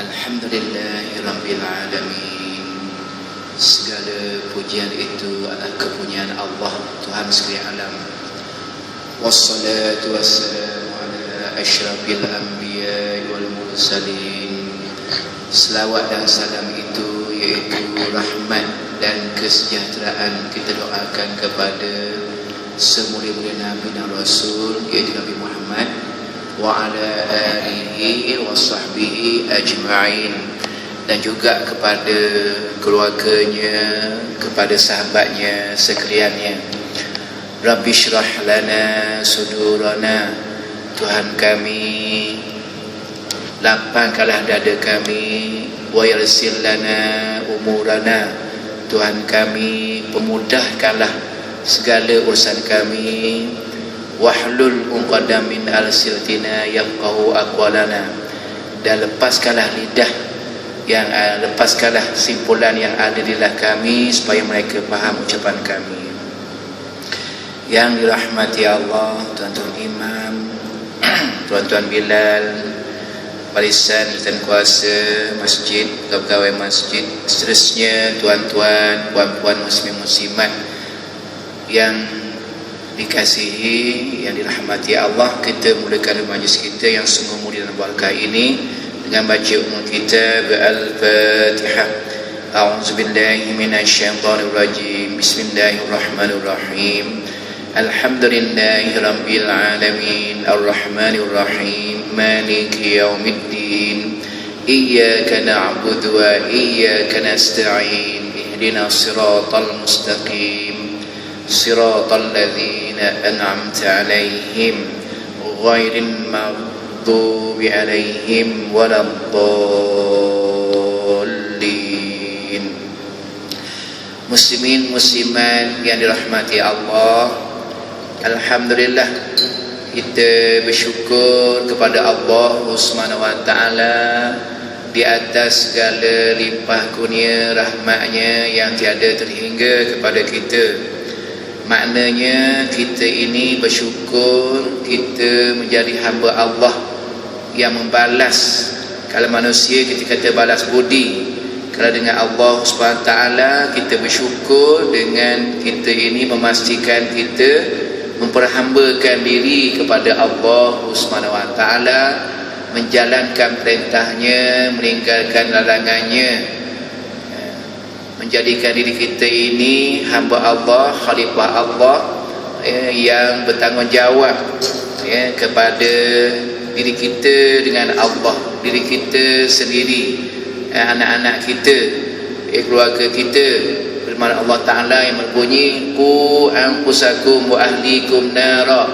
Alhamdulillahirrabbilalamin. Segala pujian itu adalah kepunyaan Allah, Tuhan sekalian alam. Wassalatu wassalamu ala asyrafil anbiya wal mursalin. Selawat dan salam itu yaitu rahmat dan kesejahteraan kita doakan kepada semulia-mulia Nabi dan Rasul, yaitu Nabi Muhammad wa ala alihi wa sahbihi ajma'in, dan juga kepada keluarganya, kepada sahabatnya sekaliannya. Rabbi syrah lana sudurana, Tuhan kami lapangkanlah dada kami, wa yassir lana umurana, Tuhan kami pemudahkanlah segala urusan kami. Wahlul uqdam min alsiltina yafqahu aqwalana, dan lepaskanlah lidah yang lepaskanlah simpulan yang ada di lidah kami supaya mereka faham ucapan kami. Yang dirahmati Allah, tuan-tuan imam, tuan-tuan Bilal, barisan dan kuasa masjid, pegawai masjid, seterusnya tuan-tuan, puan-puan muslim muslimat yang dikasihi, yang dirahmati Allah. Kita mulakan majlis kita yang sungguh mulia dan barakah ini dengan baca umum kitab Al-Fatihah. A'udzubillahi minasyaitonirrajim. Bismillahirrahmanirrahim. Alhamdulillahi rabbil alamin, arrahmanirrahim, maliki yaumiddin, iyyaka na'budu wa iyyaka nasta'in, ihdinas siratal mustaqim, siratal ladzina an'amta 'alaihim ghairil maghdubi 'alaihim waladdallin. Muslimin muslimat yang dirahmati Allah, alhamdulillah kita bersyukur kepada Allah Subhanahu wa taala di atas segala limpah kurnia rahmatnya yang tiada terhingga kepada kita. Maknanya kita ini bersyukur, kita menjadi hamba Allah yang membalas. Kalau manusia kita kata balas budi, kalau dengan Allah SWT kita bersyukur dengan kita ini memastikan kita memperhambakan diri kepada Allah SWT, menjalankan perintahnya, meninggalkan larangannya, menjadikan diri kita ini hamba Allah, khalifah Allah, yang bertanggungjawab kepada diri kita dengan Allah, diri kita sendiri, anak-anak kita, keluarga kita. Firman Allah Ta'ala yang berbunyi, Qu anfusakum wa ahlikum nara,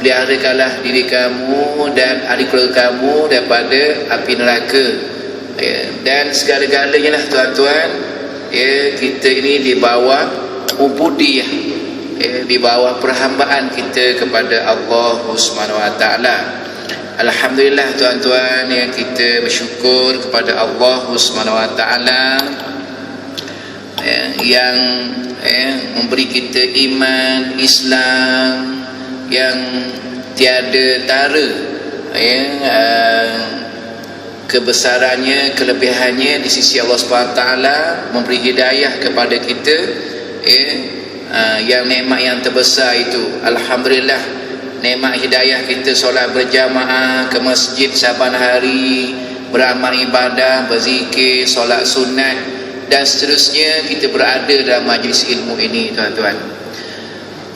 peliharakanlah diri kamu dan ahli keluarga kamu daripada api neraka. Dan segala-galanya lah tuan-tuan, kita ini di bawah ubudiyah, di bawah perhambaan kita kepada Allah Subhanahu wa taala. Alhamdulillah tuan-tuan, yang kita bersyukur kepada Allah Subhanahu wa taala yang memberi kita iman Islam yang tiada tara, kebesarannya, kelebihannya di sisi Allah SWT, memberi hidayah kepada kita, yang nikmat yang terbesar itu. Alhamdulillah, nikmat hidayah kita solat berjamaah ke masjid saban hari, beramal ibadah, berzikir, solat sunat dan seterusnya. Kita berada dalam majlis ilmu ini tuan-tuan.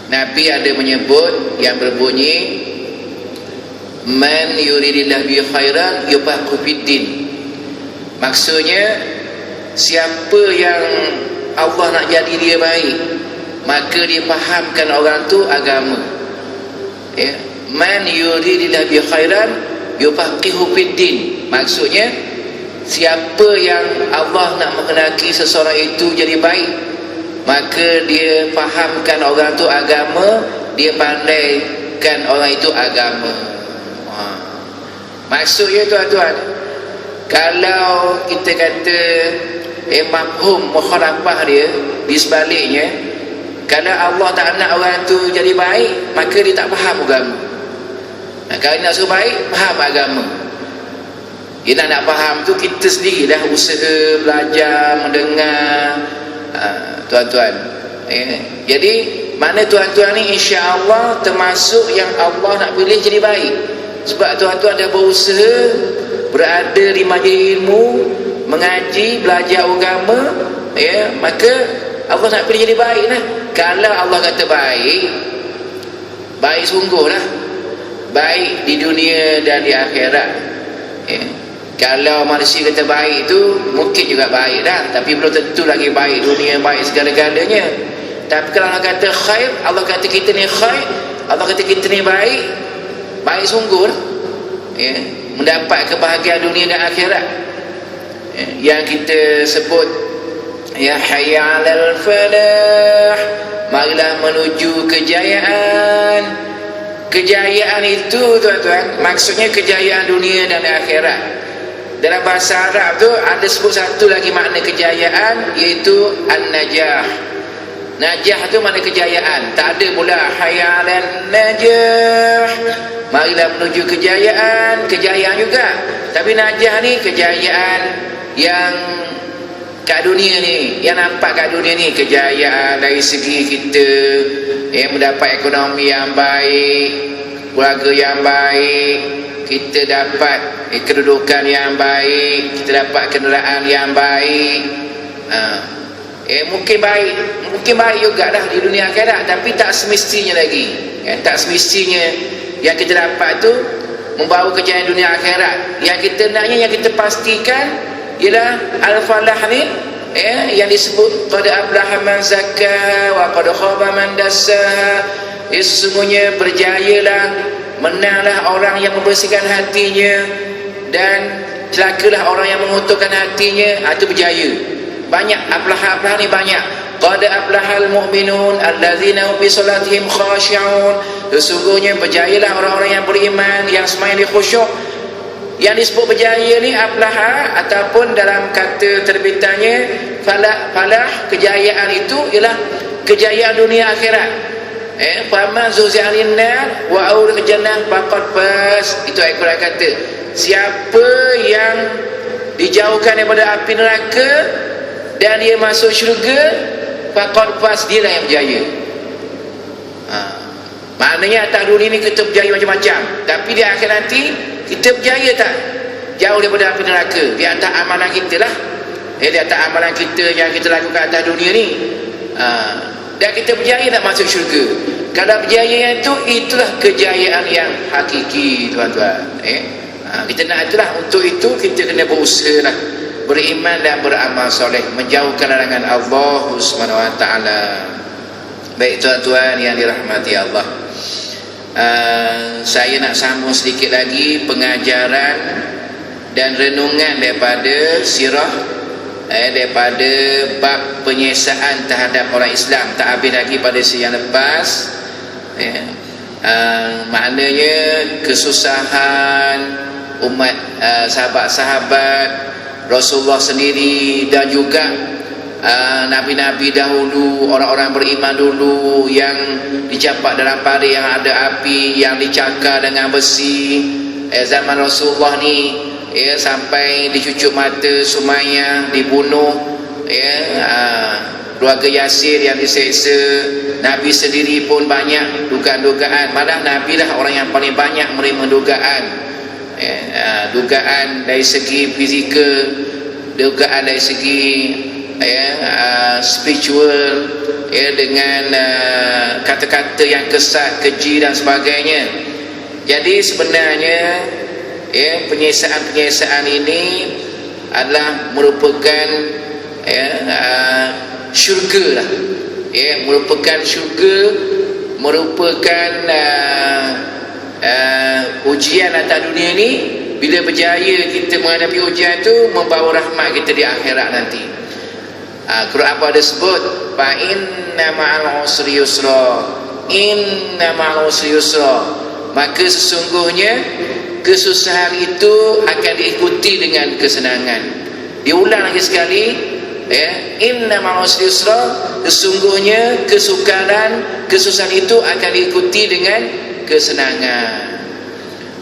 Nabi ada menyebut yang berbunyi, man yuridillahu bi khairan yufaqihu fiddin. Maksudnya, siapa yang Allah nak jadi dia baik, maka dia fahamkan orang tu agama. Man yuridillahu bi khairan yufaqihu fiddin. Maksudnya, siapa yang Allah nak menghendaki seseorang itu jadi baik, maka dia fahamkan orang tu agama, dia pandaikan orang itu agama. Maksudnya tuan-tuan, kalau kita kata mafhum mukhalafah dia di sebaliknya, kalau Allah tak nak orang tu jadi baik, maka dia tak faham agama. Kalau nak suruh baik, faham agama. nak faham tu kita sendiri dah usaha belajar, mendengar, tuan-tuan. Jadi mana tuan-tuan ni insya-Allah termasuk yang Allah nak pilih jadi baik. Sebab tuan-tuan dah berusaha berada di majlis ilmu, mengaji, belajar agama, maka Allah nak pilih jadi baik lah. Kalau Allah kata baik, baik sungguh lah, baik di dunia dan di akhirat. Kalau manusia kata baik tu mungkin juga baik dah, tapi belum tentu lagi baik dunia, baik segala-galanya. Tapi kalau Allah kata khair, Allah kata kita ni khair, Allah kata kita ni baik, baik sungguh lah. Mendapat kebahagiaan dunia dan akhirat. Yang kita sebut hayya 'alal falah, marilah menuju kejayaan. Kejayaan itu tuan-tuan, maksudnya kejayaan dunia dan akhirat. Dalam bahasa Arab tu ada sebut satu lagi makna kejayaan, iaitu an-najah. Najah tu makna kejayaan. Tak ada pula hayya 'alan najah, marilah menuju kejayaan. Kejayaan juga, tapi najah ni kejayaan yang kat dunia ni, yang nampak kat dunia ni, kejayaan dari segi kita mendapat ekonomi yang baik, keluarga yang baik, kita dapat kedudukan yang baik, kita dapat kenderaan yang baik. Mungkin baik juga dah di dunia akhirat, tapi tak semestinya lagi. Tak semestinya yang kita dapat tu membawa kejayaan dunia akhirat. Yang kita naknya, yang kita pastikan ialah al-falah ni, yang disebut qad aflaha man zakkaha wa qad khaba man dassaha. Sesungguhnya berjayalah, menanglah orang yang membersihkan hatinya, dan celakalah orang yang mengotorkan hatinya. Itu berjaya. Banyak aflah-aflah ni banyak. Qad aflahal mu'minun allazina hum fi salatihim khashi'un. Sesungguhnya berjayalah orang-orang yang beriman, yang sembahyang dia khusyuk. Yang disebut berjaya ni aflaha, ataupun dalam kata terbitannya falah, kejayaan itu ialah kejayaan dunia akhirat. Faman zuzi'anin nar wa auril jannah faqad faz. Itu ayat Quran kata, siapa yang dijauhkan daripada api neraka dan dia masuk syurga, faqad faz, dia lah yang berjaya. Maknanya atas dunia ni kita berjaya macam-macam, tapi di akhir nanti kita berjaya tak? Jauh daripada api neraka. Di atas amalan kita lah, di atas amalan kita yang kita lakukan atas dunia ni, dan kita berjaya nak masuk syurga. Kalau berjaya itu, itulah kejayaan yang hakiki, tuan-tuan. Kita nak itulah. Untuk itu kita kena berusaha lah, beriman dan beramal soleh, menjauhkan larangan Allah Subhanahu wa ta'ala. Baik tuan-tuan yang dirahmati Allah, saya nak sambung sedikit lagi pengajaran dan renungan daripada sirah, daripada bab penyesaan terhadap orang Islam. Tak habis lagi pada siang lepas. Maknanya kesusahan umat, sahabat-sahabat Rasulullah sendiri, dan juga nabi-nabi dahulu, orang-orang beriman dulu yang dicampak dalam parit yang ada api, yang dicakar dengan besi. Zaman Rasulullah ni, sampai dicucuk mata Sumayyah, dibunuh, keluarga Yasir yang diseksa. Nabi sendiri pun banyak dugaan-dugaan. Malah Nabi lah orang yang paling banyak menerima dugaan. Dugaan dari segi fizikal, dugaan dari segi spiritual, dengan kata-kata yang kesat, keji dan sebagainya. Jadi sebenarnya penyesaan ini adalah merupakan syurga lah, merupakan syurga, merupakan ujian atas dunia ni. Bila berjaya kita menghadapi ujian itu, membawa rahmat kita di akhirat nanti. Quran apa ada sebut, fa inna ma'al usri yusra, inna ma'al usri yusra, maka sesungguhnya kesusahan itu akan diikuti dengan kesenangan. Diulang lagi sekali, inna ma'al usri yusra, sesungguhnya kesusahan itu akan diikuti dengan kesenangan.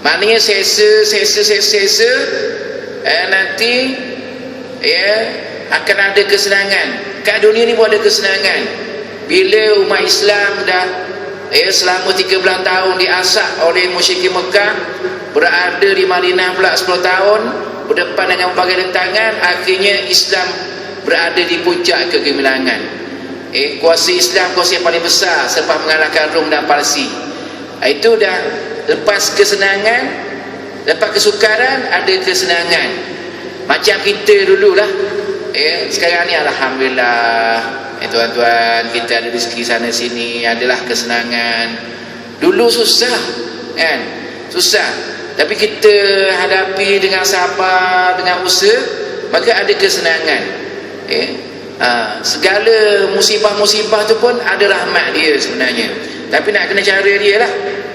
Maknanya seksa nanti akan ada kesenangan. Kat dunia ni pun ada kesenangan. Bila umat Islam dah selama 13 tahun diasak oleh musyrikin Mekah, berada di Madinah pula 10 tahun, berdepan dengan berbagai rintangan, akhirnya Islam berada di puncak kegemilangan. Kuasa Islam kuasa yang paling besar selepas mengalahkan Rom dan Parsi. Itu dah lepas kesenangan, lepas kesukaran ada kesenangan. Macam kita dululah. Sekarang ni alhamdulillah, tuan-tuan, kita ada rezeki sana sini, adalah kesenangan. Dulu susah kan? Susah. Tapi kita hadapi dengan sabar, dengan usaha, maka ada kesenangan. Segala musibah-musibah tu pun ada rahmat dia sebenarnya. Tapi nak kena cara dia lah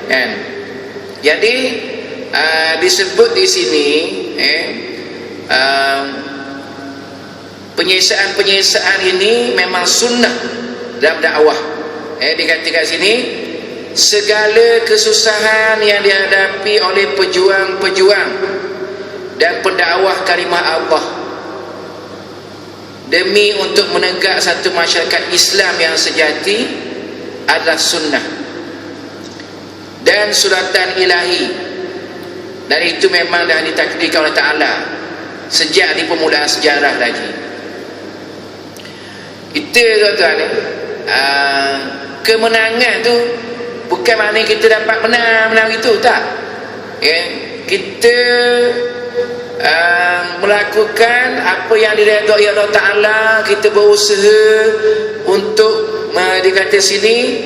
kan? Jadi disebut di sini penyiasaan ini memang sunnah dalam dakwah. Dikatakan sini, segala kesusahan yang dihadapi oleh pejuang-pejuang dan pendakwah kalimah Allah demi untuk menegak satu masyarakat Islam yang sejati adalah sunnah dan suratan ilahi, dan itu memang dah ditakdirkan oleh Ta'ala sejak di permulaan sejarah lagi. Kita tuan-tuan, kemenangan tu bukan maknanya kita dapat menang itu, tak. Kita melakukan apa yang diredai Allah Ta'ala, kita berusaha untuk dikata sini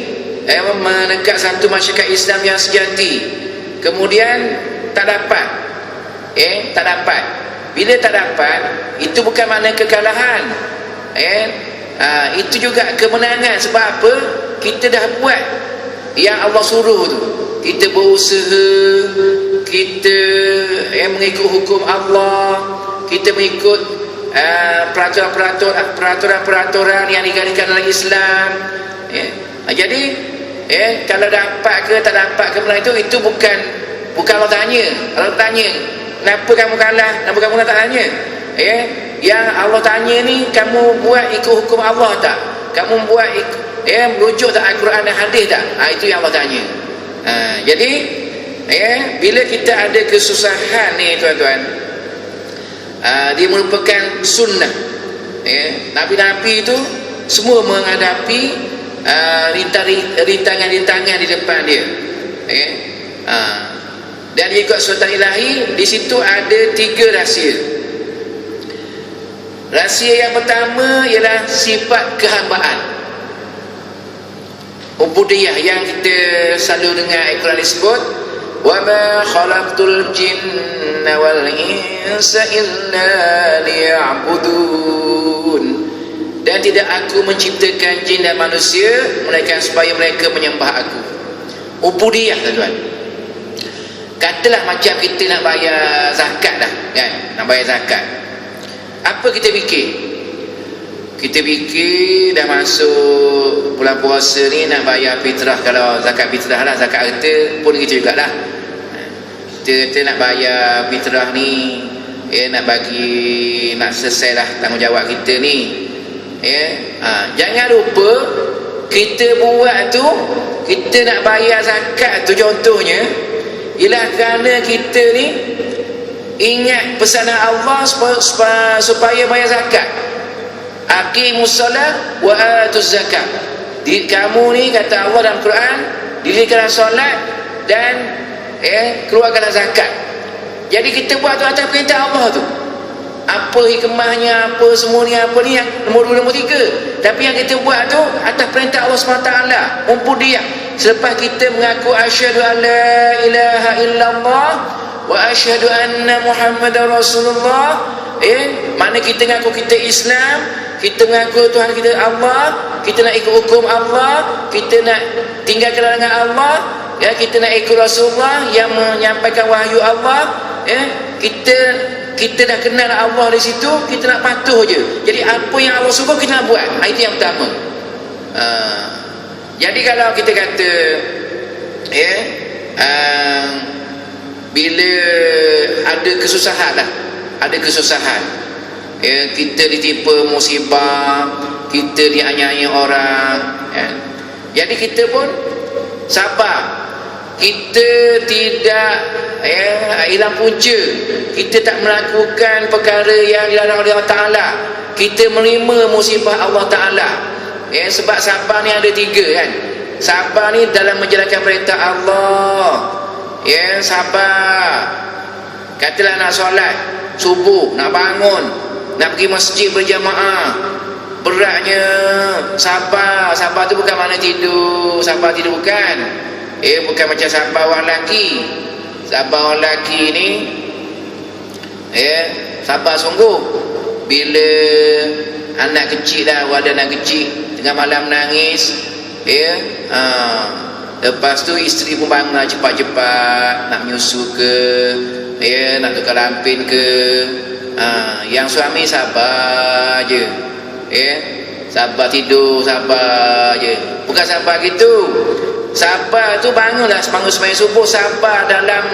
menegak satu masyarakat Islam yang sejati. Kemudian tak dapat, tak dapat. Bila tak dapat, itu bukan makna kekalahan. Itu juga kemenangan. Sebab apa? Kita dah buat yang Allah suruh tu. Kita berusaha, kita mengikut hukum Allah, kita mengikut peraturan-peraturan yang digariskan dalam Islam. Jadi kalau dapat ke tak dapat ke itu bukan Allah tanya. Allah tanya, kenapa kamu kalah? Kenapa kamu tak tanya? Yang Allah tanya ni, kamu buat ikut hukum Allah tak? Kamu buat merujuk tak Al-Quran dan hadis tak? Itu yang Allah tanya. Jadi bila kita ada kesusahan ni tuan-tuan, dia merupakan sunnah. Nabi-nabi itu semua menghadapi rintangan-rintangan di depan dia. Dan ikut suratan ilahi, di situ ada 3 rahsia. Rahsia yang pertama ialah sifat kehambaan, ubudiyah, yang kita selalu dengar Al-Quran disebut, wa ma khalaqtul jinna wal insa illa liya'budun, dan tidak aku menciptakan jin dan manusia melainkan supaya mereka menyembah aku. Ubudiyah tuan-tuan. Katalah macam kita nak bayar zakat dah kan, nak bayar zakat. Apa kita fikir? Kita fikir dah masuk bulan puasa ni nak bayar fitrah. Kalau zakat fitrah lah, zakat harta pun gitu jugalah. Kita nak bayar fitrah ni, nak bagi, nak selesai lah tanggungjawab kita ni. Jangan lupa kita buat tu, kita nak bayar zakat tu contohnya ialah kerana kita ni ingat pesanan Allah supaya bayar zakat. Aqimus solat wa atuz zakat. Kamu ni kata Allah dalam Quran, dirikanlah solat dan keluarkanlah zakat. Jadi kita buat tu atas perintah Allah tu. Apa hikmahnya, apa semua ni, apa ni yang nombor 2, nombor 3. Tapi yang kita buat tu atas perintah Allah SWT, ubudiyah. Selepas kita mengaku asyhadu an la ilaha illallah wa asyhadu anna Muhammadar Rasulullah, mana kita mengaku kita Islam, kita mengaku Tuhan kita Allah, kita nak ikut hukum Allah, kita nak tinggalkan larangan Allah, kita nak ikut Rasulullah yang menyampaikan wahyu Allah, kita dah kenal Allah di situ, kita nak patuh je. Jadi apa yang Allah suruh kita nak buat. Itu yang pertama. Jadi kalau kita kata bila ada kesusahan lah, ada kesusahan, kita ditimpa musibah, kita dianiaya orang, jadi kita pun sabar. Kita tidak hilang punca, kita tak melakukan perkara yang dilarang oleh Allah Ta'ala, kita menerima musibah Allah Ta'ala. Sebab sabar ni ada 3 kan. Sabar ni dalam menjalankan perintah Allah. Sabar. Katalah nak solat subuh, nak bangun, nak pergi masjid berjamaah, beratnya. Sabar. Sabar tu bukan makna tidur. Sabar tidur bukan. Bukan macam sabar orang lelaki. Sabar orang lelaki ni sabar sungguh. Bila anak kecil dah, ada anak kecil tengah malam menangis, lepas tu isteri pun bangun cepat-cepat nak menyusu ke, nak tukar lampin ke, yang suami sabar je, sabar tidur, sabar je. Bukan sabar gitu. Sabar tu bangunlah sembahyang subuh, sabar dalam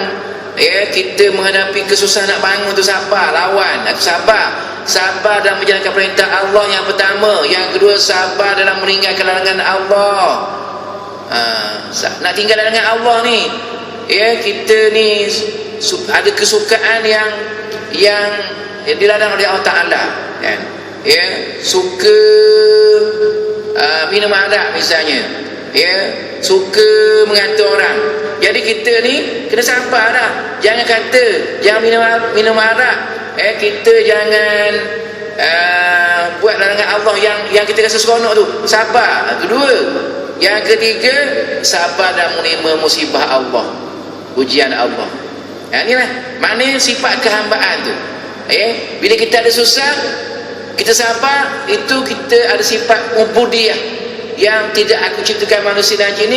kita menghadapi kesusahan nak bangun tu, sabar, lawan aku sabar. Sabar dalam menjalankan perintah Allah yang pertama. Yang kedua, sabar dalam meninggalkan larangan Allah. Nak tinggal dengan Allah ni, kita ni ada kesukaan yang dilarang oleh Allah Ta'ala, kan? Suka minum arak misalnya, suka mengata orang. Jadi kita ni kena sabar dah. Jangan kata jangan minum arak, kita jangan buat larangan Allah yang kita rasa seronok tu. Sabar. Kedua. Yang ketiga, sabar dan menerima musibah Allah, ujian Allah. Inilah maknanya sifat kehambaan tu. Bila kita ada susah, kita sabar, itu kita ada sifat ubudiyah, yang tidak aku ciptakan manusia dan jin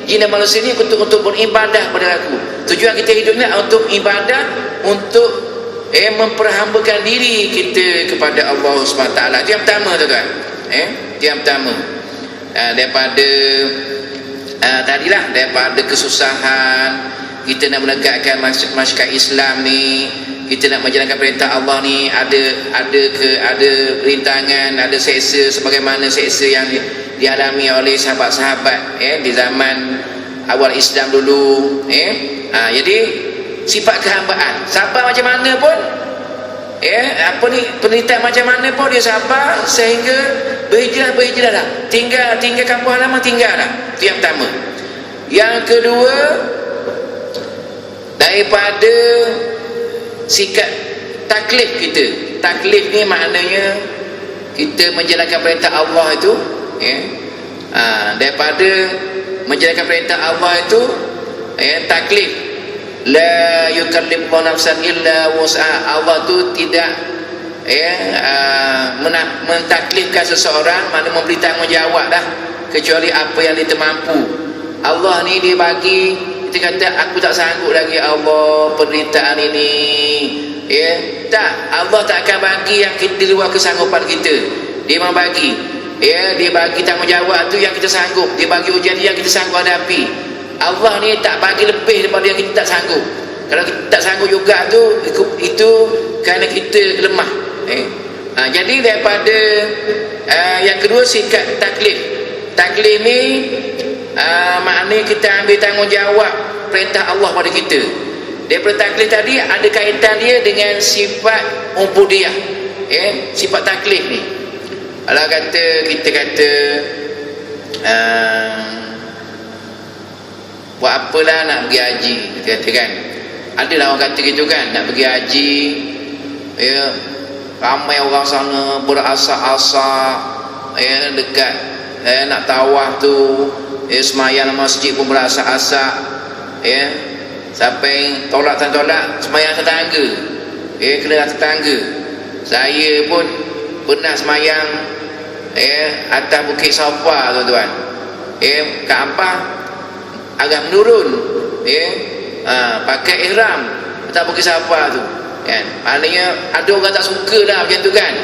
dan manusia ni untuk beribadah pada aku. Tujuan kita hidup ni untuk ibadah, untuk memperhambakan diri kita kepada Allah SWT. Itu yang pertama, tuan-tuan. Itu yang pertama. Daripada tadilah, daripada kesusahan, kita nak menegakkan masyarakat Islam ni, kita nak menjalankan perintah Allah ni, ada rintangan, ada seksa sebagaimana seksa yang dialami oleh sahabat-sahabat di zaman awal Islam dulu. Jadi sifat kehambaan, sabar macam mana pun, penderitaan macam mana pun dia sabar, sehingga berhijrah dah, tinggal kampung halaman, tinggal dah. Itu yang pertama. Yang kedua, daripada sikap taklif kita. Taklif ni maknanya kita menjalankan perintah Allah itu, daripada menjalankan perintah Allah itu, taklif, la yukallifullahu nafsan illa wus'aha. Allah tu tidak mentaklifkan seseorang, maknanya memberi tanggungjawab dah, kecuali apa yang dia termampu. Allah ni dia bagi, kita kata aku tak sanggup lagi Allah penderitaan ini, tak, Allah tak akan bagi yang di luar kesanggupan kita. Dia memang bagi, dia bagi tanggungjawab tu yang kita sanggup, dia bagi ujian yang kita sanggup hadapi. Allah ni tak bagi lebih daripada yang kita tak sanggup. Kalau kita tak sanggup juga tu, itu kerana kita lemah. Jadi daripada yang kedua, sikap taklif. Taklif ni maknanya kita ambil tanggungjawab perintah Allah pada kita. Daripada taklif tadi ada kaitan dia dengan sifat ubudiyah, sifat taklif ni. Kalau kita kata buat apalah nak pergi haji, kita kata kan, adalah orang kata gitu kan, nak pergi haji, ramai orang sana berasak-asak, dekat nak tawaf tu, semayang masjid pun berasak-asak, sampai tolak semayang tetangga, kena tetangga. Saya pun pernah semayang atas Bukit Safa, tuan-tuan, kat Ampang agak menurun, pakai ihram atas Bukit Safa tu kan. Maknanya ada orang tak suka dah macam tu kan,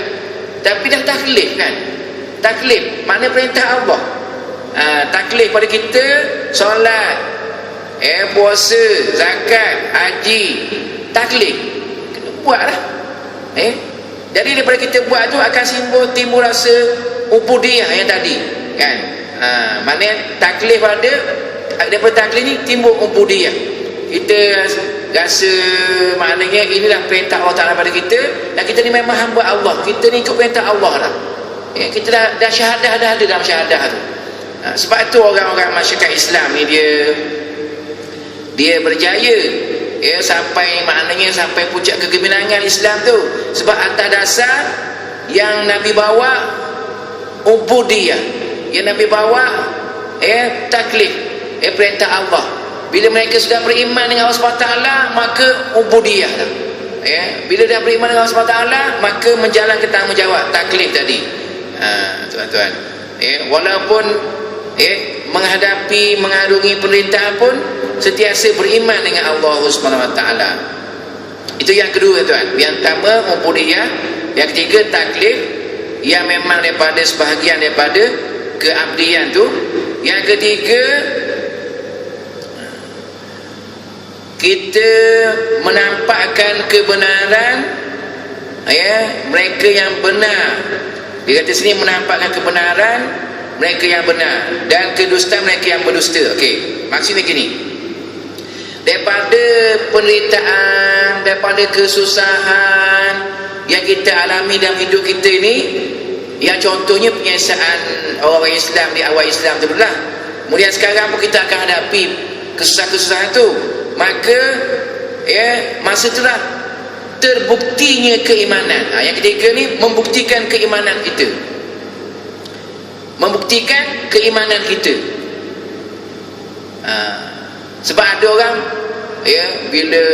tapi dah taklif kan. Taklif makna perintah Allah. Taklif pada kita solat, puasa, zakat, haji, taklif kena buat lah. Jadi daripada kita buat tu akan timbul rasa ubudiyah yang tadi kan. Maknanya taklif daripada taklif ni timbul ubudiyah. Kita rasa maknanya inilah perintah Allah Ta'ala pada kita, dan kita ni memang hamba Allah, kita ni ikut perintah Allah lah. Kita dah syahadah, dah ada dalam syahadah tu. Sebab tu orang-orang masyarakat Islam ni dia berjaya sampai maknanya sampai puncak kegemilangan Islam tu, sebab atas dasar yang Nabi bawa ubudiyah, yang Nabi bawa taklif, perintah Allah. Bila mereka sudah beriman dengan Allah SWT, maka ubudiyah lah. Bila dah beriman dengan Allah SWT, maka menjalankan tanggungjawab taklif tadi. Tuan-tuan, walaupun mengarungi pemerintahan pun sentiasa beriman dengan Allah SWT. Itu yang kedua, tuan. Yang pertama ubudiyah, yang ketiga taklif, yang memang daripada sebahagian daripada keabdian tu. Yang ketiga, kita menampakkan kebenaran mereka yang benar. Dia kata sini menampakkan kebenaran mereka yang benar dan kedustaan mereka yang berdusta. Maksudnya gini, daripada penderitaan, daripada kesusahan yang kita alami dalam hidup kita ini, yang contohnya penyiasaan orang Islam di awal Islam tu lah. Kemudian sekarang pun kita akan hadapi kesusahan-kesusahan tu. Maka masa itulah terbuktinya keimanan. Yang ketiga ni membuktikan keimanan kita, membuktikan keimanan kita. Sebab ada orang bila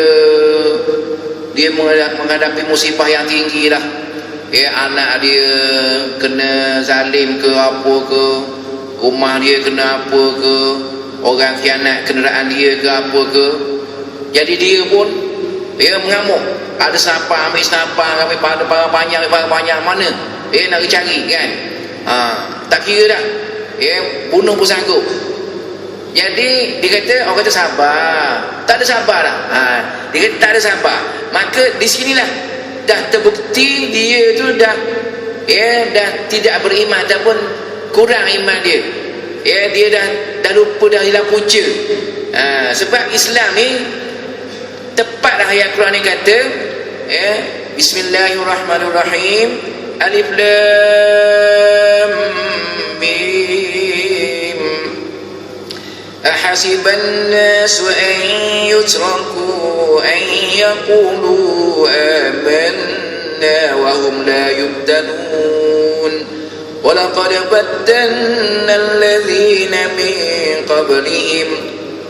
dia menghadapi musibah yang tinggi lah, anak dia kena zalim ke apa ke, rumah dia kena apa ke, orang khianat kenderaan dia ke apa ke, jadi dia pun mengamuk. Ada senapang, ambil senapang, ambil barang banyak, mana nak cari kan. Tak kira dah, bunuh pun sanggup. Jadi dia kata, orang kata sabar, tak ada sabar lah. Dia kata tak ada sabar. Maka di sinilah dah terbukti dia tu dah tidak beriman ataupun kurang iman dia. Dia dah lupa, dah hilang punca. Sebab Islam ni tepatlah ayat Quran ni kata, Bismillahirrahmanirrahim, Alif Lam Mim, Ahasiban nasu an yutraku an yaqulu amanna wa hum la yuftanun, walaqad fattanna alladhina min qablihim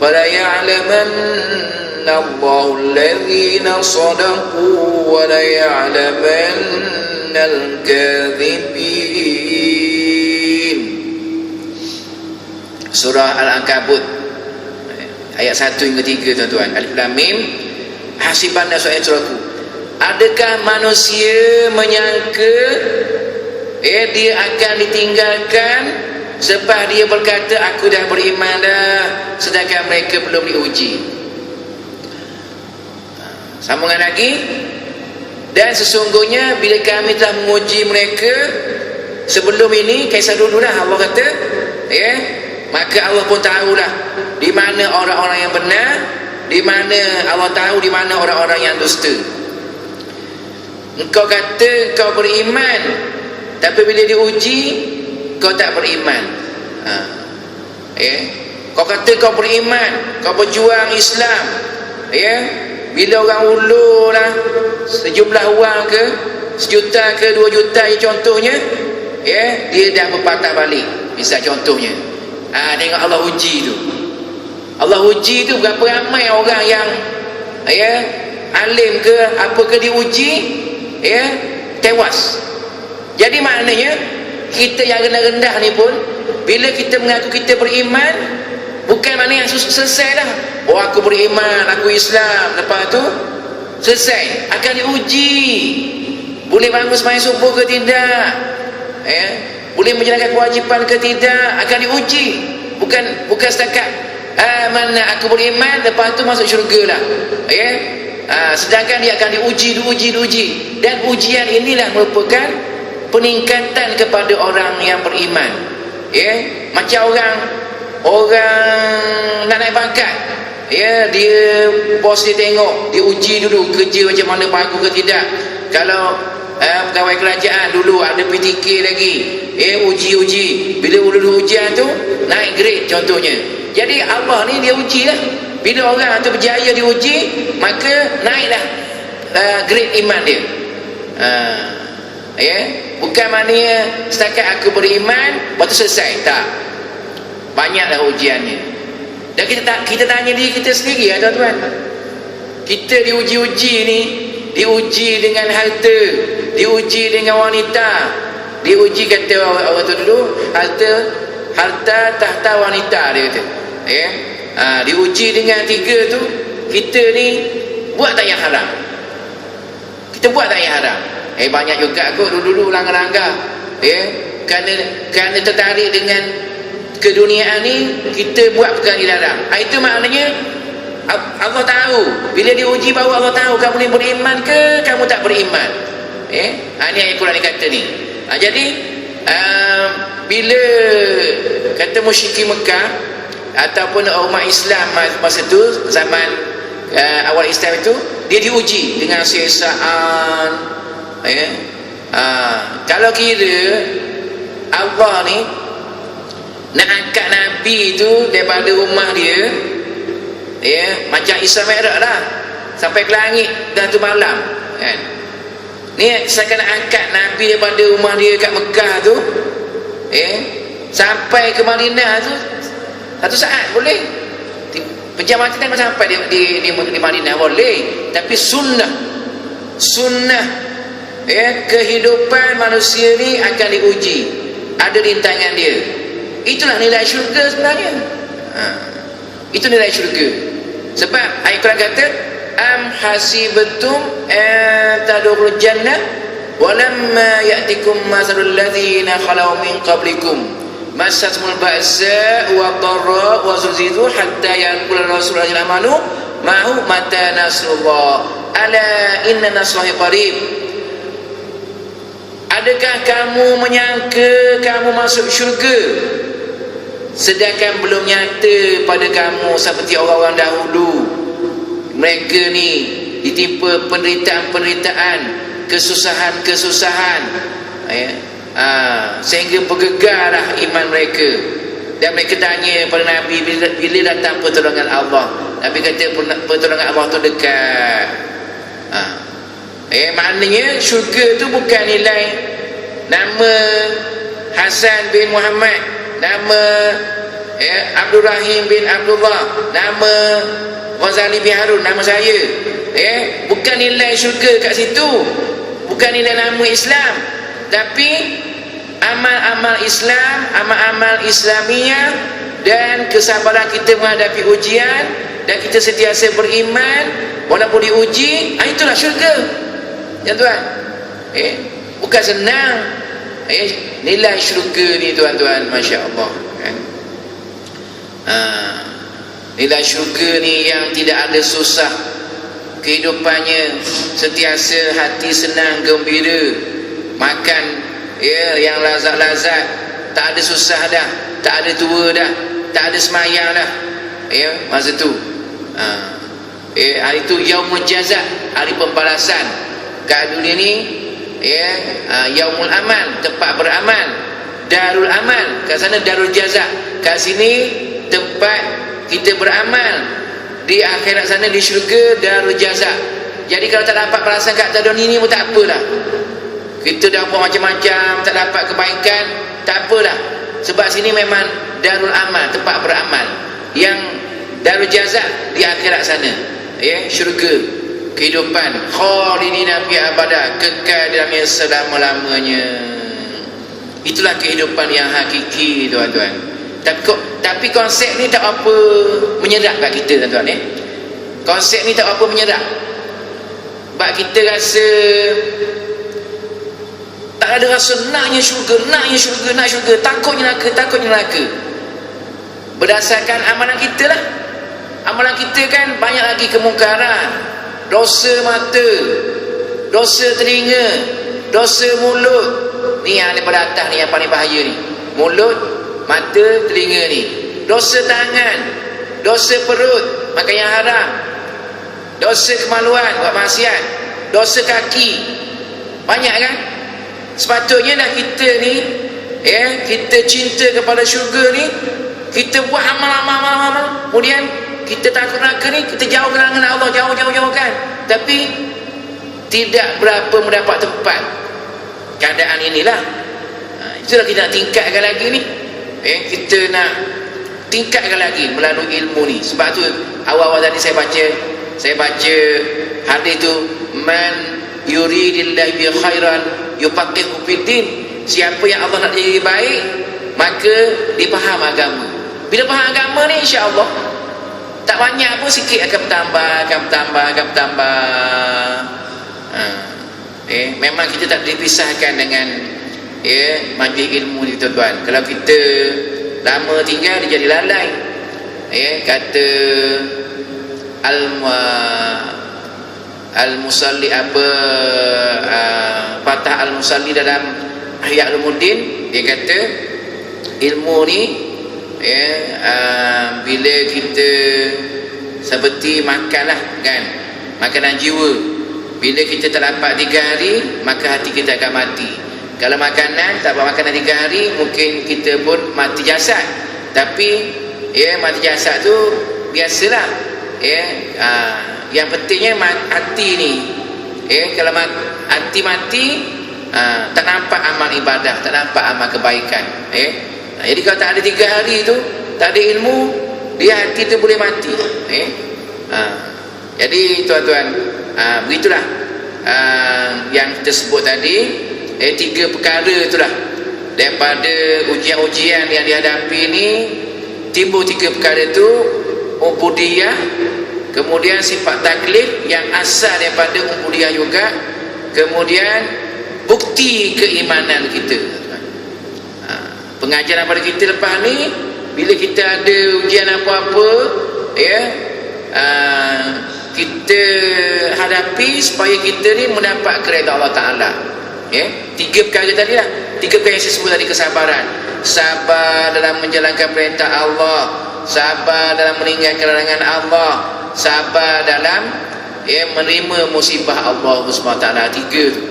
fala ya'lamanna Allahu alladhina sadaqu wa la ya'lamanna al-kadhibin. Surah Al-Ankabut ayat 1 hingga 3, tuan-tuan. Alif Lam Mim, hasiban nasu an yutraku. Adakah manusia menyangka dia akan ditinggalkan sebab dia berkata aku dah beriman dah, sedangkan mereka belum diuji. Sambungan lagi, dan sesungguhnya bila kami telah menguji mereka sebelum ini, kisah dulu dah Allah kata, maka Allah pun tahulah di mana orang-orang yang benar, di mana Allah tahu di mana orang-orang yang dusta. Engkau kata engkau beriman, tapi bila diuji kau tak beriman. Kau kata kau beriman, kau berjuang Islam, bila orang ulur lah sejumlah wang ke, 1 juta ke 2 juta contohnya, dia dah berpatah balik. Misal contohnya, tengok Allah uji tu. Allah uji tu berapa ramai orang yang alim ke apa ke diuji, tewas. Jadi maknanya kita yang rendah-rendah ni pun, bila kita mengaku kita beriman, bukan maknanya yang selesai dah. Aku beriman, aku Islam, lepas tu selesai. Akan diuji. Boleh bangun sembahyang subuh ke tidak, boleh menjalankan kewajipan ke tidak, akan diuji. Bukan setakat mana aku beriman lepas tu masuk syurga lah. Sedangkan dia akan diuji. Dan ujian inilah merupakan peningkatan kepada orang yang beriman. Macam orang nak naik pangkat, dia bos dia tengok, dia uji dulu kerja macam mana, bagus ke tidak. Kalau pegawai kerajaan dulu ada PTK lagi, uji. Bila ulu ujian tu naik grade contohnya. Jadi Allah ni dia uji lah. Bila orang tu berjaya diuji, maka naiklah grade iman dia. Bukan maknanya setakat aku beriman lepas tu selesai, tak. Banyaklah ujiannya. Dan kita tanya diri kita sendiri, tuan-tuan. Kita diuji ni, diuji dengan harta, diuji dengan wanita, diuji, kata orang tu dulu, harta tahta wanita, dia kata. Diuji dengan 3 tu. Kita ni buat tak yang haram. Kita buat tak yang haram. Banyak juga kot dulu langgar-langgar. Kerana tertarik dengan keduniaan ni, kita buat perkara dilarang. Itu maknanya Allah tahu. Bila diuji baru Allah tahu kamu ni beriman ke kamu tak beriman. Ini ayat Quran ni kata ni. Jadi bila kata musyrikin Mekah ataupun umat Islam masa tu, zaman awal Islam itu, dia diuji dengan siasaan. Kalau kira Allah ni nak angkat Nabi tu daripada rumah dia, macam Isra Mi'raj lah, sampai ke langit dan tu malam, kan? Ni saya nak angkat Nabi daripada rumah dia kat Mekah tu, sampai ke Madinah tu 1 saat boleh. Perjalanan kita sampai di Madinah boleh. Tapi sunnah kehidupan manusia ni akan diuji, ada rintangan dia. Itulah nilai syurga sebenarnya. Itu nilai syurga. Sebab ayat Quran kata, am hasibatum tadkhulul jannah walamma ya'tikum mathalul ladzina khalau min qablikum massatuhumul ba'sa wa dharra wa zulzilu hatta yaqula rasulullah amanu ma'hu mata nasrullah ala inna nasrallahi qarib. Adakah kamu menyangka kamu masuk syurga sedangkan belum nyata pada kamu seperti orang-orang dahulu? Mereka ni ditimpa penderitaan-penderitaan, kesusahan-kesusahan, sehingga bergegarlah iman mereka. Dan mereka tanya pada Nabi, bila datang pertolongan Allah? Nabi kata pertolongan Allah tu dekat. Maknanya syurga tu bukan nilai nama Hasan bin Muhammad, nama Abdul Rahim bin Abdullah, nama Ghazali bin Harun, nama saya. Bukan nilai syurga kat situ, bukan nilai nama Islam, tapi amal-amal Islam, amal-amal Islamiah, dan kesabaran kita menghadapi ujian, dan kita sentiasa beriman walaupun diuji. Itulah syurga, ya tuan. Bukan senang nilai syurga ni, tuan-tuan. Masya Allah, kan? Nilai syurga ni yang tidak ada susah kehidupannya, sentiasa hati senang gembira, makan yang lazat-lazat, tak ada susah dah, tak ada tua dah, tak ada semayang dah, masa tu. Hari tu yaumul jazak, hari pembalasan. Kat dunia ni yaumul amal, tempat beramal, darul amal. Kat sana darul jazak, kat sini tempat kita beramal. Di akhirat sana, di syurga, darul jazak. Jadi kalau tak dapat balasan kat dunia ni pun tak apalah. Kita dah buat macam-macam, tak dapat kebaikan, tak apalah. Sebab sini memang darul amal, tempat beramal. Yang darul jazak di akhirat sana, syurga, kehidupan khalidina fi abada, kekal dalamnya selama-lamanya. Itulah kehidupan yang hakiki, tuan-tuan. Tapi konsep ni tak apa menyerap kat kita, tuan-tuan. Konsep ni tak apa menyerap. Sebab kita rasa tak ada rasa naknya syurga, takutnya neraka. Berdasarkan amalan kita lah. Amalan kita kan banyak lagi kemungkaran, dosa mata, dosa telinga, dosa mulut. Ni yang daripada atas ni yang paling bahaya ni. Mulut, mata, telinga ni. Dosa tangan, dosa perut, makan yang haram, dosa kemaluan, buat maksiat, dosa kaki. Banyak kan? Sepatutnya dah kita ni, kita cinta kepada syurga ni, kita buat amal-amal, kemudian kita takut neraka ni, kita jauh dengan Allah, jauh kan. Tapi tidak berapa mendapat tempat keadaan inilah. Itulah kita nak tingkatkan lagi ni. Kita nak tingkatkan lagi melalui ilmu ni. Sebab tu awal-awal tadi saya baca hadis tu, man yuridillahu bi khairan yufaqihu fiddin. Siapa yang Allah nak jadi baik, maka dia faham agama. Bila faham agama ni, insya-Allah tak banyak pun, sikit akan bertambah. Memang kita tak dipisahkan dengan majlis ilmu ni tuan-tuan. Kalau kita lama tinggal, dia jadi lalai. Kata Al-Musalli Fatah Al-Musalli dalam Ihya Ulumuddin, dia kata ilmu ni bila kita seperti makanlah kan, makanan jiwa. Bila kita tak dapat 3 hari, maka hati kita akan mati. Kalau makanan, tak dapat makanan 3 hari, mungkin kita pun mati jasad. Tapi mati jasad tu biasalah. Yang pentingnya hati ni. Kalau hati mati, tak nampak amal ibadah, tak nampak amal kebaikan. Jadi kalau tak ada 3 hari tu, tak ada ilmu, dia hati tu boleh mati. Jadi tuan-tuan, begitulah yang kita sebut tadi. 3 perkara itulah, daripada ujian-ujian yang dihadapi ni timbul 3 perkara tu. Ubudiyah, kemudian sifat taklif yang asal daripada ubudiyah juga, kemudian bukti keimanan kita. Pengajaran pada kita lepas ni, bila kita ada ujian apa-apa, kita hadapi supaya kita ni mendapat keredaan Allah Ta'ala. 3 perkara tadi lah, 3 perkara yang saya sebut tadi. Kesabaran, sabar dalam menjalankan perintah Allah, sabar dalam meninggalkan larangan Allah, sabar dalam menerima musibah Allah SWT. 3 tu.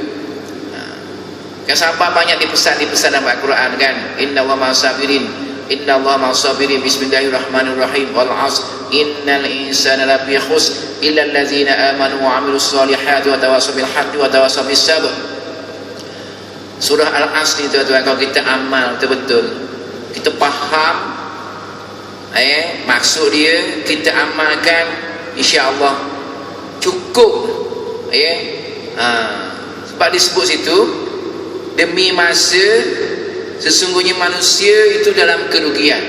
Kan sabar banyak dipesan dalam Al-Quran kan. Inna Allah ma'asabirin, inna Allah ma'asabirin, bismillahirrahmanirrahim, wal 'asr, innal insana lafi khusr illa allazina amanu wa 'amilus solihati wa tawassaw bil haqqi wa tawassaw bis sabr. Surah Al-Asr ni tuan-tuan, kalau kita amal betul-betul, kita faham maksud dia, kita amalkan, insya-Allah cukup. Sebab disebut situ, demi masa sesungguhnya manusia itu dalam kerugian.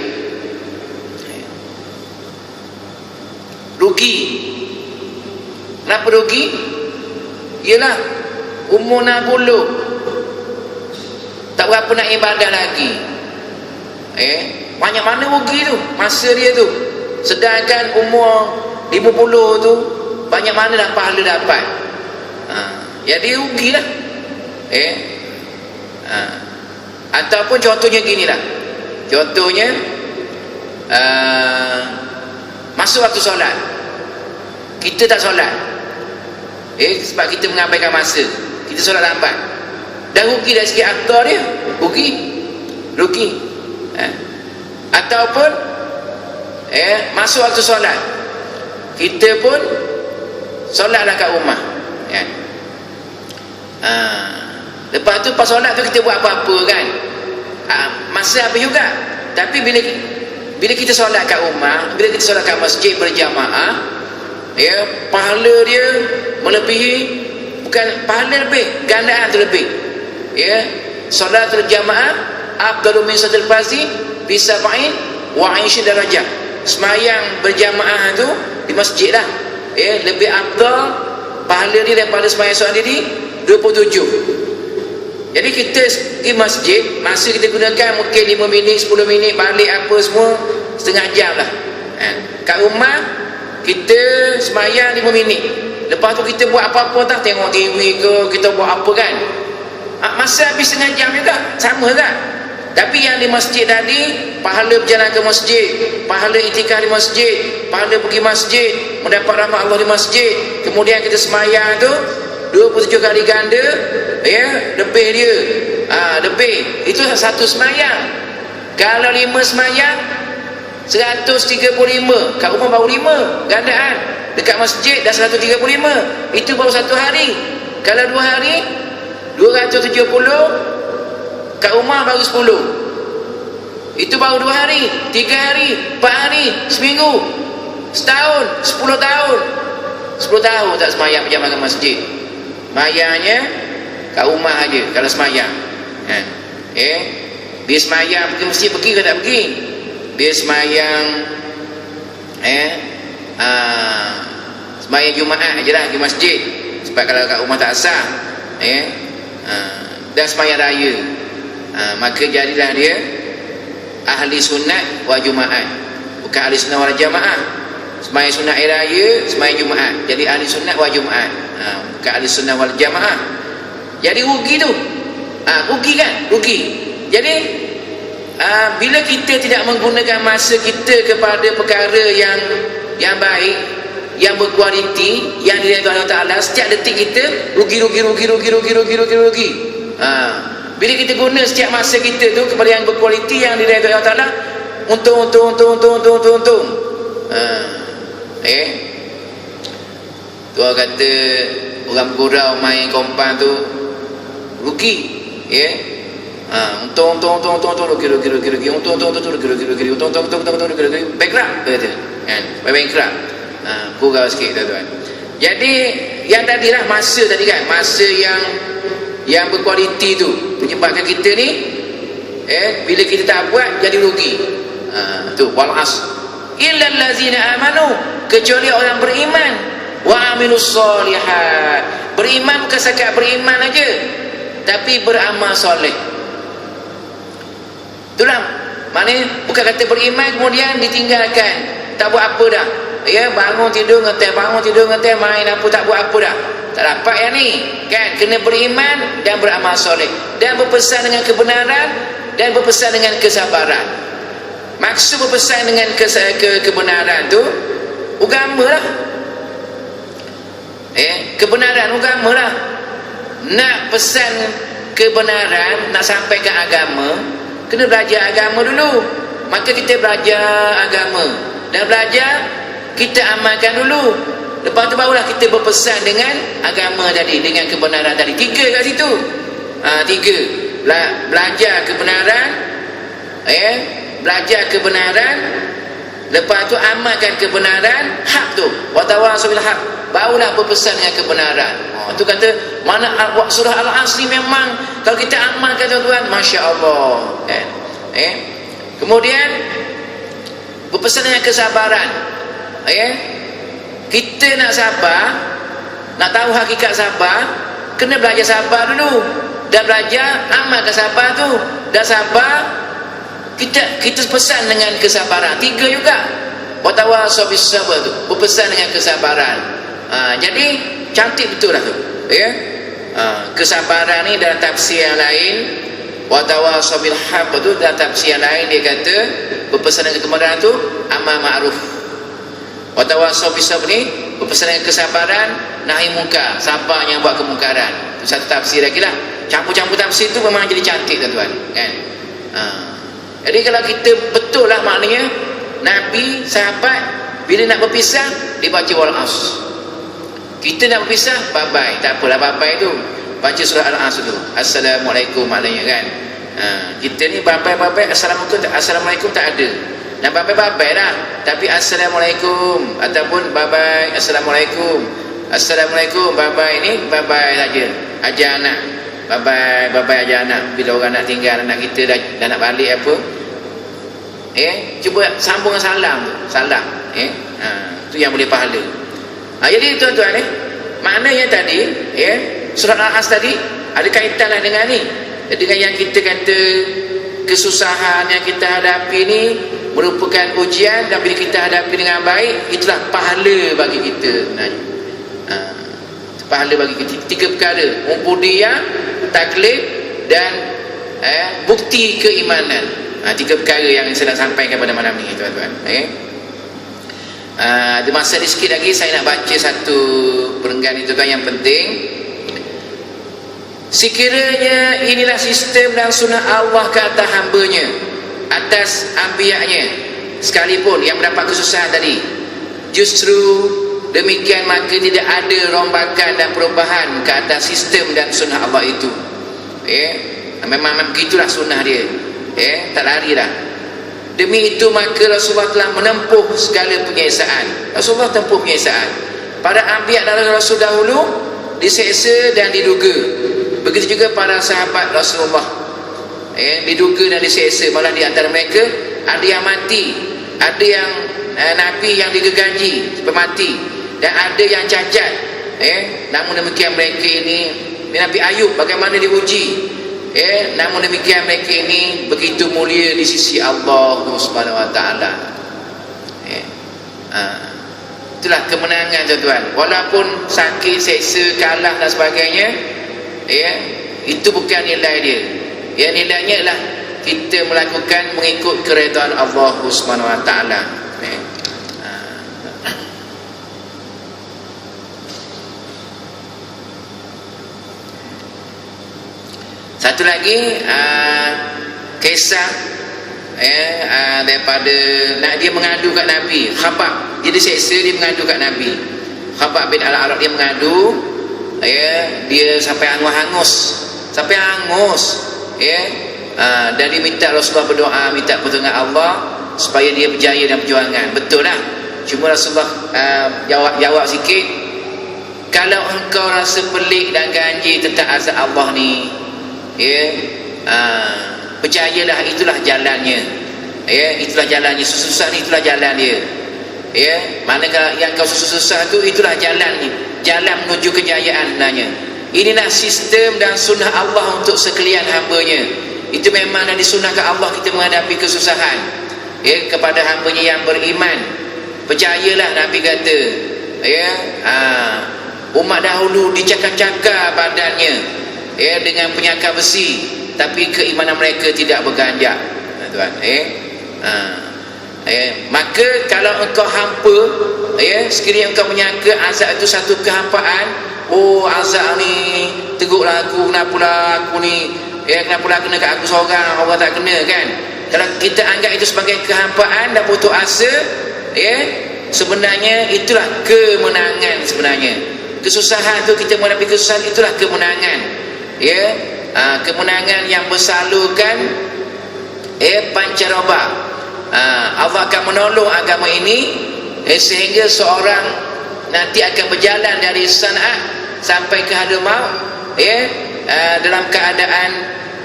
Rugi. Kenapa rugi? Ialah umur 60, tak berapa nak ibadah lagi. Banyak mana rugi tu masa dia tu. Sedangkan umur 50 tu, banyak mana dah pahala dapat. Jadi rugilah. Ataupun contohnya ginilah. Contohnya masuk waktu solat, kita tak solat, sebab kita mengabaikan masa, kita solat lambat, dah rugi dari segi aktor dia, rugi. Ataupun masuk waktu solat, kita pun solatlah kat rumah, lepas tu pas solat tu kita buat apa-apa kan, masa habis juga. Tapi bila kita solat kat rumah, bila kita solat kat masjid berjamaah, pahala dia melebihi, bukan pahala lebih, gandaan tu lebih. Solatul jamaah afdalu min salatil fardhi bi 70 wa 20 darajah. Semayang berjamaah tu di masjid lah, lebih afdal pahala dia daripada semayang seorang diri 27. Jadi kita di masjid, masa kita gunakan mungkin 5 minit, 10 minit, balik apa semua setengah jam lah. Kat rumah kita semayang 5 minit, Lepas tu kita buat apa-apa tak, tengok TV ke, kita buat apa kan, masa habis setengah jam juga, sama tak? Tapi yang di masjid tadi, pahala berjalan ke masjid, pahala itikaf di masjid, pahala pergi masjid, mendapat rahmat Allah di masjid, kemudian kita semayang tu 27 kali ganda, ya, lebih dia, lebih, itu satu semayang. Kalau 5 semayang 135, kat rumah baru 5 gandaan, dekat masjid dah 135, itu baru satu hari. Kalau 2 hari 270, kat rumah baru 10, itu baru 2 hari, 3 hari, 4 hari, seminggu, setahun, 10 tahun. 10 tahun tak semayang berjamaah ke masjid. Semayangnya kat rumah aja kalau semayang. Dia semayang pergi masjid, pergi ke tak pergi? Dia semayang semayang Jumaat je lah pergi masjid, sebab kalau kat rumah tak sah, dan semayang raya, maka jadilah dia ahli sunat wal Jumaat, bukan ahli sunat wal jamaah. Semayang sunat hari raya, semayang Jumaat, jadi ahli sunat wal Jumaat, bukan ahli sunat wal jamaah. Jadi rugi tu, rugi kan, rugi. Jadi bila kita tidak menggunakan masa kita kepada perkara yang baik, yang berkualiti, yang diridai Allah Ta'ala, setiap detik kita rugi. Bila kita guna setiap masa kita tu kepada yang berkualiti, yang diridai Allah Ta'ala, untung. Tu orang kata, orang gurau main kompan tu rugi, untung rugi, bankrupt kata kan, bankrupt, kurang sikit tuan-tuan. Jadi yang tadilah masa tadi kan, masa yang berkualiti tu menyebabkan kita ni bila kita tak buat jadi rugi. Tu wal asr illal ladzina amanu, kecuali orang beriman, wa amilus solihat, beriman bukan sekadar beriman aja, tapi beramal soleh. Itulah maknanya, bukan kata beriman kemudian ditinggalkan, tak buat apa dah, bangun tidur ngeteh, main apa, tak buat apa dah, tak dapat yang ni kan. Kena beriman dan beramal soleh, dan berpesan dengan kebenaran, dan berpesan dengan kesabaran. Maksud berpesan dengan kebenaran tu agama lah, kebenaran agama lah. Nak pesan kebenaran, nak sampaikan agama, kena belajar agama dulu. Maka kita belajar agama, dan belajar kita amalkan dulu. Lepas tu barulah kita berpesan dengan agama tadi, dengan kebenaran tadi. 3 kat situ, 3. Belajar kebenaran, belajar kebenaran, lepas tu amalkan kebenaran, hak tu, wa tawasau bil haq, barulah berpesan dengan kebenaran. Tu kata mana surah Al-Asr memang kalau kita amalkan tuan-tuan, masya-Allah kan. Kemudian berpesan dengan kesabaran. Kita nak sabar, nak tahu hakikat sabar, kena belajar sabar dulu, dan belajar amalkan sabar tu, dan sabar kita pesan dengan kesabaran. 3 juga, wa tawasau bis sabr tu, berpesan dengan kesabaran. Jadi cantik betul lah tu, kesabaran ni dalam tafsir yang lain, wa tawasau bil haqq tu dalam tafsir yang lain, dia kata berpesan dengan kebenaran tu amal ma'ruf. Wa tawasau bis sabr ni berpesan dengan kesabaran, nahi munkar, sabar yang buat kemungkaran. Itu satu tafsir lagi lah. Campur-campur tafsir tu memang jadi cantik tuan-tuan kan. Jadi kalau kita betul lah maknanya, Nabi, sahabat bila nak berpisah dibaca wal asr. Kita nak berpisah, bye-bye, tak apalah bye-bye tu, baca surah Al-Asr tu, Assalamualaikum maknanya kan. Kita ni bye-bye, Assalamualaikum tak ada. Nak bye-bye lah, tapi Assalamualaikum ataupun bye-bye, Assalamualaikum, bye-bye ni bye-bye saja. Ajar anak, bye-bye ajar anak. Bila orang nak tinggal anak kita dah nak balik apa, cuba sambung salam tu, salam, tu yang boleh pahala. Jadi tuan-tuan maknanya tadi surah Al-Asr tadi ada kaitanlah dengan ni, dengan yang kita kata kesusahan yang kita hadapi ni merupakan ujian, dan bila kita hadapi dengan baik, itulah pahala bagi kita sebenarnya. pahala bagi kita. 3 perkara: ubudiyah, taklif dan bukti keimanan. 3 perkara yang saya nak sampaikan pada malam ni, tuan-tuan. Ada masa di sikit lagi, saya nak baca satu perenggan itu kan yang penting. Sekiranya inilah sistem dan sunnah Allah ke atas hambanya, atas anbiya-Nya sekalipun yang mendapat kesusahan tadi, justru demikian maka tidak ada rombakan dan perubahan ke atas sistem dan sunnah Allah itu. Memang begitulah sunnah dia, tak lari dah. Demi itu maka Rasulullah telah menempuh segala penyiasaan. Rasulullah tempuh penyiasaan. Para anbiya dan rasul dahulu diseksa dan diduga. Begitu juga para sahabat Rasulullah, diduga dan diseksa. Malah di antara mereka ada yang mati, ada yang Nabi yang digergaji sampai mati, dan ada yang cacat. Namun demikian mereka ini, Nabi Ayub bagaimana diuji, namun demikian mereka ini begitu mulia di sisi Allah Subhanahu Wa Taala. Itulah kemenangan, tuan-tuan. Walaupun sakit, seksa, kalah dan sebagainya, itu bukan nilai dia. Nilainya ialah kita melakukan mengikut keredaan Allah Subhanahu Wa Taala. Satu lagi kisah daripada dia mengadu kat Nabi. Khabab, dia diseksa, dia mengadu kat Nabi. Khabab bin Al-Arad dia mengadu, dia sampai hangus, dan dia minta Rasulullah berdoa, minta pertolongan Allah supaya dia berjaya dalam perjuangan. Betul lah. Cuma Rasulullah jawab sikit, kalau engkau rasa pelik dan ganjil tentang azab Allah ni, percayalah itulah jalannya. Itulah jalannya. Susah ni itulah jalan dia. Manakala yang kau susah tu, itulah jalannya, jalan menuju kejayaan sebenarnya. Inilah sistem dan sunnah Allah untuk sekalian hamba-Nya. Itu memang yang disunnahkan Allah kita menghadapi kesusahan, kepada hamba-Nya yang beriman. Percayalah, Nabi kata, umat dahulu dicakar-cakar badannya dengan penyakar besi, tapi keimanan mereka tidak berganjak, tuan. Maka kalau engkau hampa, sekiranya engkau menyangka azab itu satu kehampaan, azab ni teguklah aku, kenapalah aku ni, kenapalah kena kat aku seorang, orang tak kena, kan? Kalau kita anggap itu sebagai kehampaan dan putus asa, sebenarnya itulah kemenangan. Sebenarnya kesusahan tu, kita menghadapi kesusahan, itulah kemenangan. Kemenangan yang bersalurkan pancaroba. Allah akan menolong agama ini, sehingga seorang nanti akan berjalan dari Sana'a sampai ke Hadramaut, dalam keadaan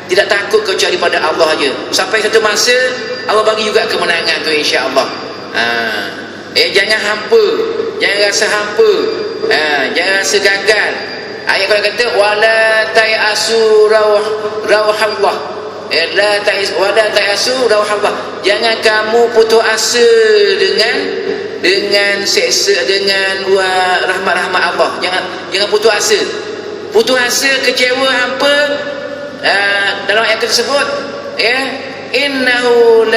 tidak takut kecuali pada Allah aja. Sampai satu masa Allah bagi juga kemenangan tu, insya-Allah. Jangan hampa, jangan rasa hampa, jangan rasa gagal. Ayat Quran kata wala tayasu rauhallah, wala tayasu rauhallah, jangan kamu putus asa dengan seksa, dengan rahmat-rahmat Allah. Jangan putus asa. Putus asa, kecewa, hampa, dalam ayat tersebut, innahu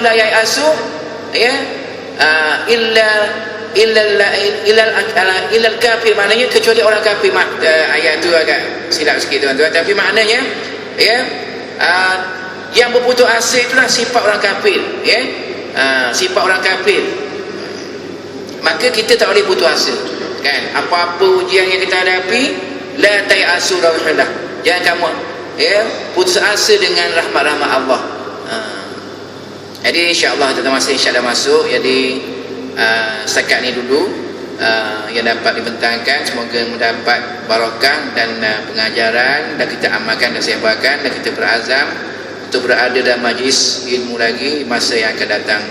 la yayasu illa kafir, maknanya kecuali orang kafir. Ayat tu agak silap sikit, tuan-tuan, tapi maknanya yang berputus asa itulah sifat orang kafir, sifat orang kafir. Maka kita tak boleh putus asa, kan? Apa-apa ujian yang kita hadapi, la tayasu rahmatullah, jangan kamu putus asa dengan rahmat-rahmat Allah. Jadi insya-Allah kita masih masuk. Jadi setakat ni dulu yang dapat dibentangkan. Semoga mendapat barakah dan pengajaran, dan kita amalkan dan sebarkan, dan kita berazam untuk berada dalam majlis ilmu lagi masa yang akan datang.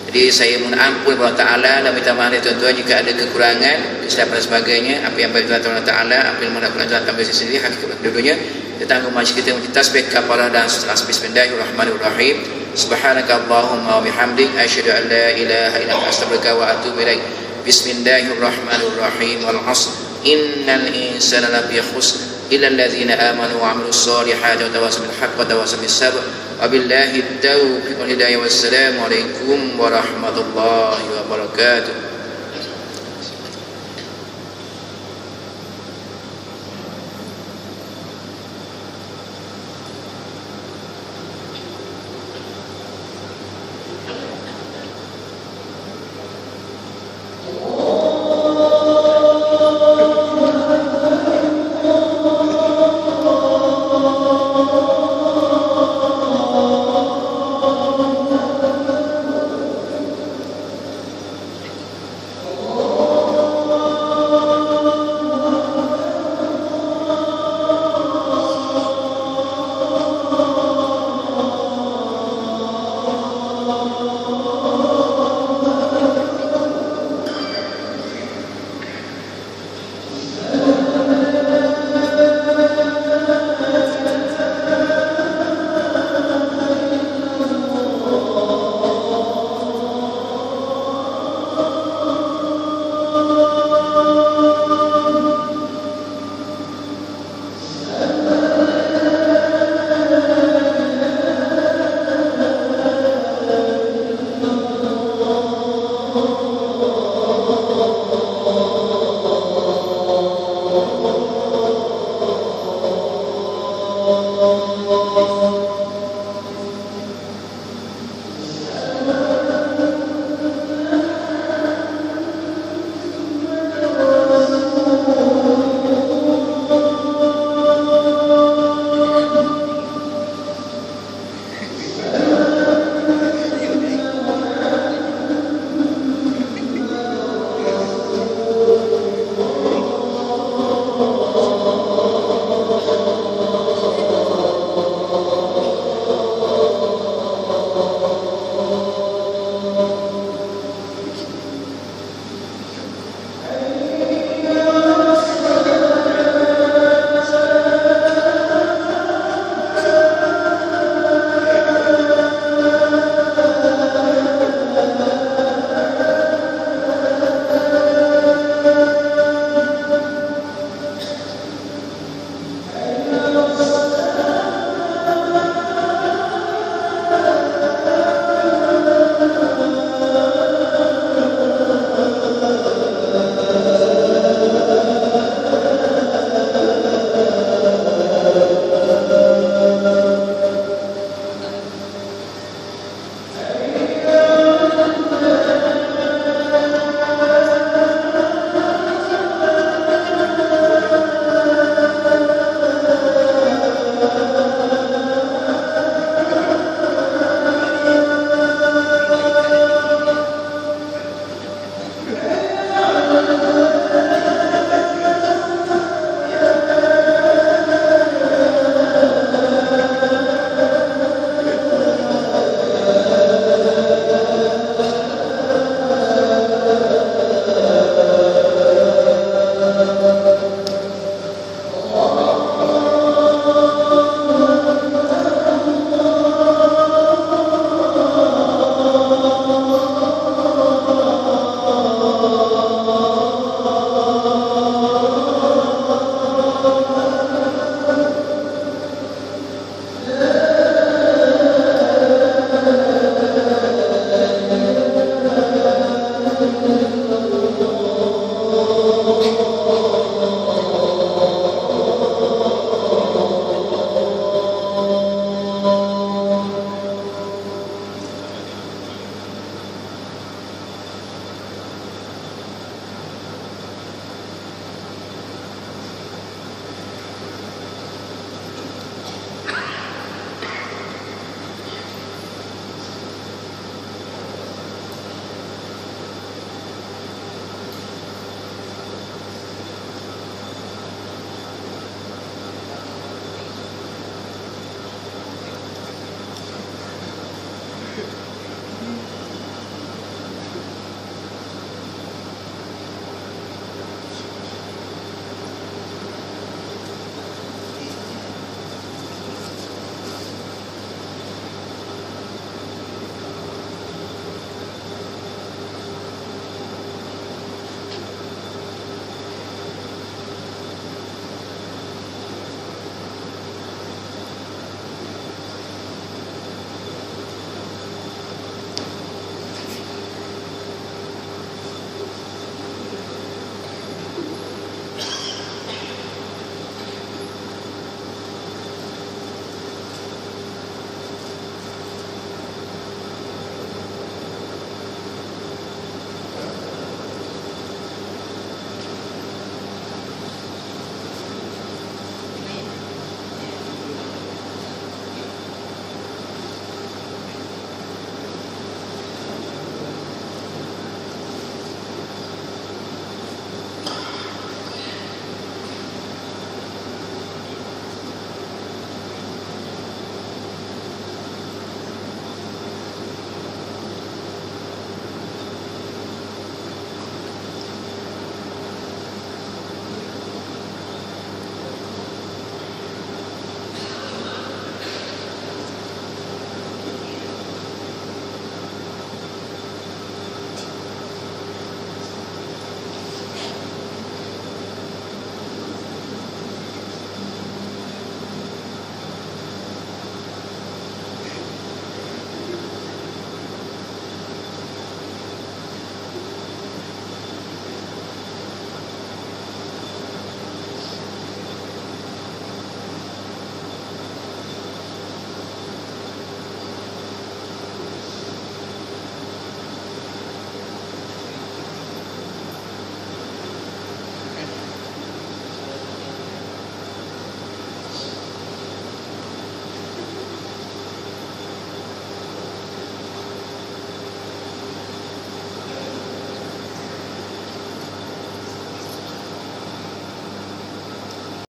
Jadi saya mohon ampun kepada Allah Ta'ala dan minta maaf dari tuan-tuan jika ada kekurangan, kesilapan dan sebagainya. Apa yang baik Allah Ta'ala, apa yang mana Tuhan tambah sendiri, hakikat kedua-duanya. Kita tanggung majlis kita untuk tasbih kafarah dan bismillahirrahmanirrahim. Subhanaka Allahumma wa bihamdik, asyhadu an la ilaha illa anta, astaghfiruka wa atubu ilaik. Bismillahirrahmanirrahim. Wal 'ashr innal insana lafi khusr illa alladhina amanu wa 'amilus solihati wa tawassaw bil haqqi wa tawassaw bis sabr. Wabillahi taufiq wal hidayah. Wassalamu alaikum warahmatullahi wabarakatuh.